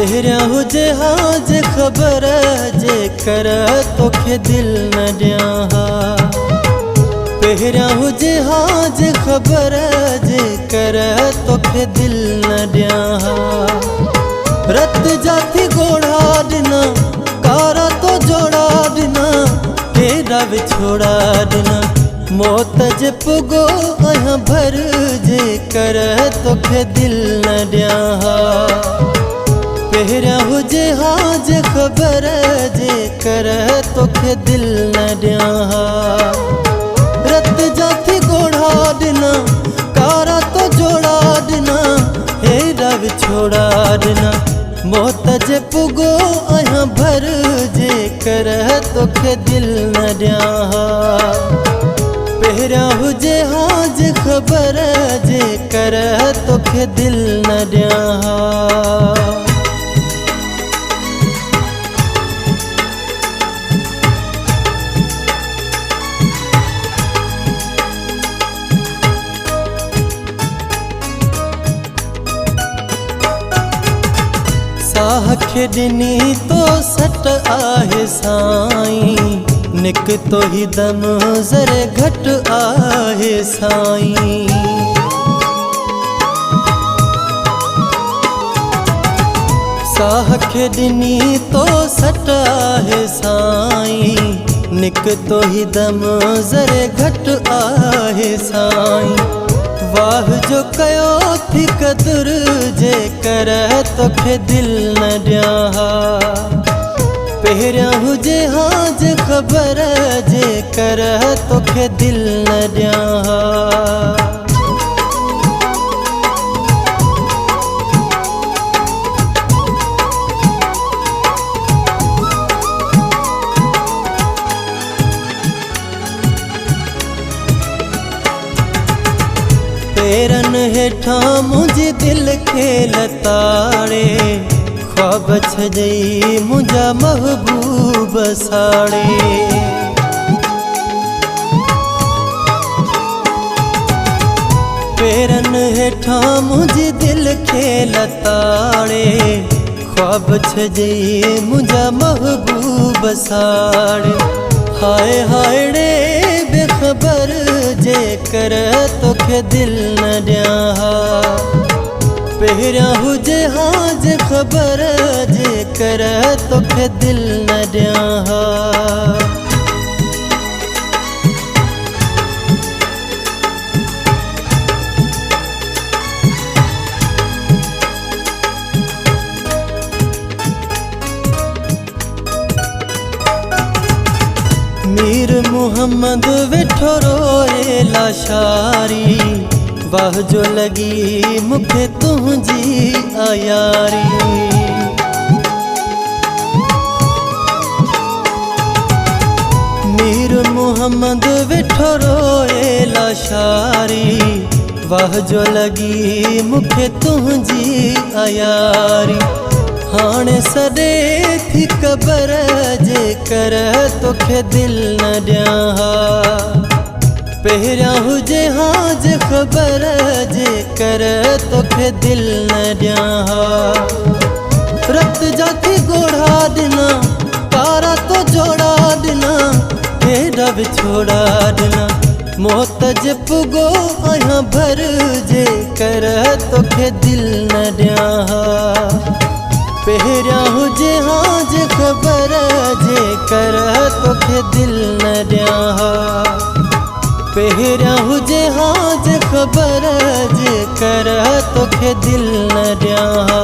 पहिरियां हुजे हाज ख़बर जे कर तोखे दिल न ॾियां। पहिरियां हुजे हाज ख़बर जे कर तोखे दिल न ॾियां। रत जा थी ॻोढ़ा ॾिना कारा तो जोड़ा ॾिना हेॾा विछोड़ा ॾिना। मौत जे पुगो आहियां भर जे कर तोखे दिल न ॾियां। पहिरियां हुजे हाज ख़बर जे कर तोखे दिल न ॾियां। रत जा थी ॻोढ़ा ॾिना कारा तो जोड़ा ॾिना हेॾा विछोड़ा ॾिना। मौत जे पुगो आहियां भर जे कर तोखे दिल न ॾियां। पहिरियां हुजे हाज ख़बर जे कर तोखे दिल न ॾियां। साह खे ॾिनी तो सट आहे साईं निकितो ही दम ज़रे घटि आहे साईं। साह खे ॾिनी तो सट आहे साईं निकितो ही दम ज़रे घटि आहे साईं। वाह जो कयो थी क़दुर जे कर तोखे दिल न ॾियां। पहिरियां हुजे हाज ख़बर जे कर तोखे दिल न ॾियां। पेरन हेठां मुंहिंजी दिल खे लताड़े ख्वाब छॾई मुंहिंजा महबूब साड़े। पेरन हेठां मुंहिंजी दिल खे लताड़े ख्वाब छॾई मुंहिंजा महबूब साड़े। हाय हाय रे बेखबर जे कर तोखे दिल न ॾियां। पहिरियां हुजे हाज ख़बर जे कर तोखे दिल न ॾियां। मीर मोहम्मद वेठो रोए लाशारी वाह जो लगी मूंखे तुंहिंजी आयारी। मीर मोहम्मद वेठो रोए लाशारी वाह जो लगी मूंखे तुंहिंजी आयारी। हाणे सॾे थी क़बर जे कर तोखे दिल न ॾियां। पहिरियां हुजे हाज ख़बर जे कर तोखे दिल न ॾियां। रत जा थी ॻोढ़ा ॾिना कारा तो जोड़ा ॾिना हेॾा विछोड़ा ॾिना। मौत जे पुगो आहियां भर जे कर तोखे दिल न ॾियां। पहिरियां हुजे हाज ख़बर जे कर तोखे दिल न ॾियां। पहिरियां हुजे हाज ख़बर जे कर तोखे दिल न ॾियां।